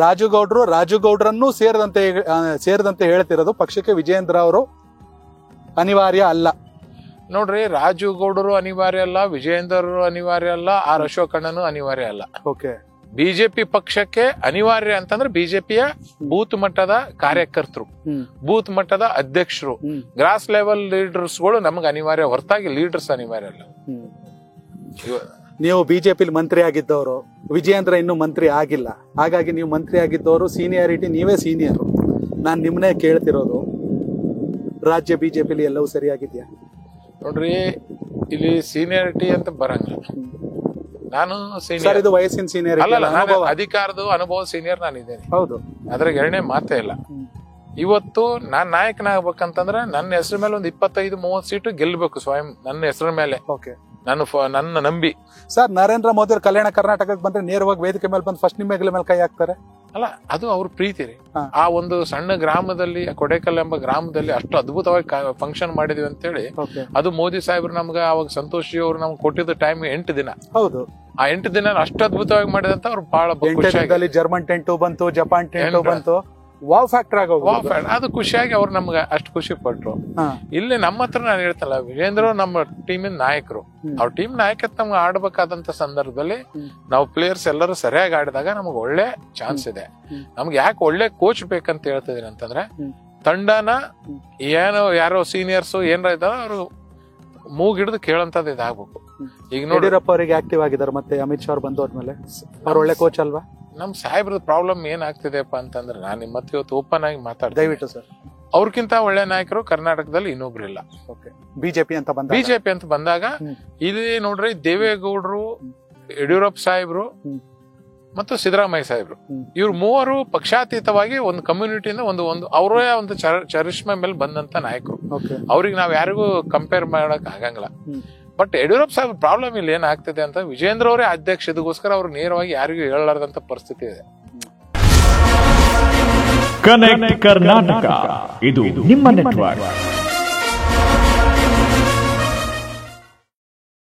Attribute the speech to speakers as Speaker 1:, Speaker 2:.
Speaker 1: ರಾಜುಗೌಡ್ರನ್ನು ಸೇರಿದಂತೆ ಹೇಳ್ತಿರೋದು ಪಕ್ಷಕ್ಕೆ ವಿಜಯೇಂದ್ರ ಅವರು ಅನಿವಾರ್ಯ ಅಲ್ಲ.
Speaker 2: ನೋಡ್ರಿ, ರಾಜುಗೌಡರು ಅನಿವಾರ್ಯ ಅಲ್ಲ, ವಿಜಯೇಂದ್ರ ಅನಿವಾರ್ಯ ಅಲ್ಲ, ಆರ್ ಅಶೋಕಣ್ಣನು ಅನಿವಾರ್ಯ ಅಲ್ಲ.
Speaker 1: ಓಕೆ,
Speaker 2: ಬಿಜೆಪಿ ಪಕ್ಷಕ್ಕೆ ಅನಿವಾರ್ಯ ಅಂತಂದ್ರೆ ಬಿಜೆಪಿಯ ಬೂತ್ ಮಟ್ಟದ ಕಾರ್ಯಕರ್ತರು, ಬೂತ್ ಮಟ್ಟದ ಅಧ್ಯಕ್ಷರು, ಗ್ರಾಸ್ ಲೆವೆಲ್ ಲೀಡರ್ಸ್ ಗಳು ನಮ್ಗೆ ಅನಿವಾರ್ಯ ಹೊರತಾಗಿ ಲೀಡರ್ಸ್ ಅನಿವಾರ್ಯ ಅಲ್ಲ.
Speaker 1: ನೀವು ಬಿಜೆಪಿ ಮಂತ್ರಿ ಆಗಿದ್ದವರು, ವಿಜಯೇಂದ್ರ ಇನ್ನೂ ಮಂತ್ರಿ ಆಗಿಲ್ಲ. ಹಾಗಾಗಿ ನೀವು ಮಂತ್ರಿ ಆಗಿದ್ದವರು, ಸೀನಿಯಾರಿಟಿ ನೀವೇ ಸೀನಿಯರ್. ನಾನ್ ನಿಮ್ನೇ ಕೇಳ್ತಿರೋದು, ರಾಜ್ಯ ಬಿಜೆಪಿಲಿ ಎಲ್ಲವೂ ಸರಿಯಾಗಿದ್ಯಾ?
Speaker 2: ನೋಡ್ರಿ, ಇಲ್ಲಿ ಸೀನಿಯಾರಿಟಿ ಅಂತ ಬರಂಗಿಲ್ಲ. ನಾನು
Speaker 1: ಸರ್, ಇದು ವಯಸ್ಸಿನ ಸೀನಿಯರ್
Speaker 2: ಅಲ್ಲ, ಅಧಿಕಾರದ ಅನುಭವ ಸೀನಿಯರ್ ನಾನು ಇದ್ದೇನೆ.
Speaker 1: ಹೌದು,
Speaker 2: ಅದ್ರಾಗ ಎರಡನೇ ಮಾತೇ ಇಲ್ಲ. ಇವತ್ತು ನಾನ್ ನಾಯಕನಾಗ್ಬೇಕಂತಂದ್ರೆ ನನ್ನ ಹೆಸರ ಮೇಲೆ ಒಂದು 25-30 ಸೀಟು ಗೆಲ್ಬೇಕು ಸ್ವಯಂ, ನನ್ನ ಹೆಸರ ಮೇಲೆ, ನನ್ನ ನಂಬಿ.
Speaker 1: ಸರ್, ನರೇಂದ್ರ ಮೋದಿ ಅವರು ಕಲ್ಯಾಣ ಕರ್ನಾಟಕಕ್ಕೆ ಬಂದ್ರೆ ನೇರವಾಗಿ ವೇದಿಕೆ ಮೇಲೆ ಬಂದು ಫಸ್ಟ್ ನಿಮ್ಮ ಹೆಗಲ ಮೇಲೆ ಕೈ ಹಾಕ್ತಾರೆ.
Speaker 2: ಅಲ್ಲ, ಅದು ಅವ್ರ ಪ್ರೀತಿ ರೀ. ಆ ಒಂದು ಸಣ್ಣ ಗ್ರಾಮದಲ್ಲಿ, ಕೊಡೇಕಲ್ ಎಂಬ ಗ್ರಾಮದಲ್ಲಿ ಅಷ್ಟು ಅದ್ಭುತವಾಗಿ ಫಂಕ್ಷನ್ ಮಾಡಿದ್ವಿ ಅಂತೇಳಿ, ಅದು ಮೋದಿ ಸಾಹೇಬ್ರು ನಮ್ಗೆ ಅವಾಗ ಸಂತೋಷಿ ಅವರು ನಮ್ಗೆ ಕೊಟ್ಟಿದ್ದ ಟೈಮ್ 8 ದಿನ.
Speaker 1: ಹೌದು,
Speaker 2: ಆ 8 ದಿನ ಅಷ್ಟು ಅದ್ಭುತವಾಗಿ ಮಾಡಿದಂತ ಅವ್ರು ಬಹಳ
Speaker 1: ಜರ್ಮನ್ ಟೆಂಟು ಬಂತು, ಜಪಾನ್ ಟೆಂಟು ಬಂತು, ವಾವ್ ಫ್ಯಾಕ್ಟರ್
Speaker 2: ಅದು ಖುಷಿಯಾಗಿ ಅವ್ರು ನಮ್ಗೆ ಅಷ್ಟು ಖುಷಿ ಪಟ್ರು. ಇಲ್ಲಿ ನಮ್ಮ ಹತ್ರ ನಾನು ಹೇಳ್ತಲ್ಲ, ವಿಜೇಂದ್ರ ನಮ್ಮ ಟೀಮಿನ ನಾಯಕರು. ಅವ್ರ ಟೀಮ್ ನಾಯಕತ್ವ ನಮ್ಗೆ ಆಡ್ಬೇಕಾದಂತ ಸಂದರ್ಭದಲ್ಲಿ ನಾವು ಪ್ಲೇಯರ್ಸ್ ಎಲ್ಲರೂ ಸರಿಯಾಗಿ ಆಡಿದಾಗ ನಮ್ಗೆ ಒಳ್ಳೆ ಚಾನ್ಸ್ ಇದೆ. ನಮ್ಗೆ ಯಾಕೆ ಒಳ್ಳೆ ಕೋಚ್ ಬೇಕಂತ ಹೇಳ್ತಿದೀನಿ ಅಂತಂದ್ರೆ, ತಂಡನ ಯಾರೋ ಸೀನಿಯರ್ಸ್ ಏನಾರ ಇದಾರ ಅವ್ರು ಮೂಗಿಡಿದು ಕೇಳಂತದ್ ಇದಾಗ್ಬೇಕು.
Speaker 1: ಈಗ ನೋಡಿ, ಯಡಿಯೂರಪ್ಪ ಅವರಿಗೆ ಆಕ್ಟಿವ್ ಆಗಿದ್ದಾರೆ, ಮತ್ತೆ ಅಮಿತ್ ಶಾ ಅವ್ರು ಬಂದೋದ್ಮೇಲೆ ಅವ್ರು ಒಳ್ಳೆ ಕೋಚ್ ಅಲ್ವಾ?
Speaker 2: ನಮ್ ಸಾಹೇಬ್ರದ ಪ್ರಾಬ್ಲಮ್ ಏನಾಗ್ತಿದೆಪ್ಪ ಅಂತಂದ್ರೆ, ನಾನ್ ನಿಮ್ಮತ್ತೆ ಇವತ್ತು ಓಪನ್ ಆಗಿ ಮಾತಾಡ್ತೀನಿ.
Speaker 1: ದಯವಿಟ್ಟು ಸರ್,
Speaker 2: ಅವ್ರಕ್ಕಿಂತ ಒಳ್ಳೆ ನಾಯಕರು ಕರ್ನಾಟಕದಲ್ಲಿ ಇನ್ನೊಬ್ರು ಇಲ್ಲ.
Speaker 1: ಬಿಜೆಪಿ ಅಂತ
Speaker 2: ಬಂದಾಗ ಇಲ್ಲಿ ನೋಡ್ರಿ, ದೇವೇಗೌಡರು, ಯಡಿಯೂರಪ್ಪ ಸಾಹೇಬ್ರು ಮತ್ತು ಸಿದ್ದರಾಮಯ್ಯ ಸಾಹೇಬ್ರು, ಇವ್ರು ಮೂವರು ಪಕ್ಷಾತೀತವಾಗಿ ಒಂದು ಕಮ್ಯುನಿಟಿಯಿಂದ ಒಂದು ಅವರೇ ಒಂದು ಚರಿಷ್ಮೆ ಮೇಲೆ ಬಂದಂತ ನಾಯಕರು. ಅವ್ರಿಗೆ ನಾವ್ ಯಾರಿಗೂ ಕಂಪೇರ್ ಮಾಡಕ್ ಆಗಂಗಿಲ್ಲ. ಬಟ್ ಯಡಿಯೂರಪ್ಪ ಸಾಹೇಬ್ ಪ್ರಾಬ್ಲಮ್ ಇಲ್ಲಿ ಏನಾಗ್ತಿದೆ ಅಂತ, ವಿಜೇಂದ್ರ ಅವರೇ ಅಧ್ಯಕ್ಷ, ಇದಕ್ಕೋಸ್ಕರ ಅವ್ರು ನೇರವಾಗಿ ಯಾರಿಗೂ ಹೇಳಲಾರ್ದಂತ ಪರಿಸ್ಥಿತಿ ಇದೆ.
Speaker 3: ಕನೆಕ್ಟ್ ಕರ್ನಾಟಕ, ಇದು ನಿಮ್ಮ ನೆಟ್ವರ್ಕ್.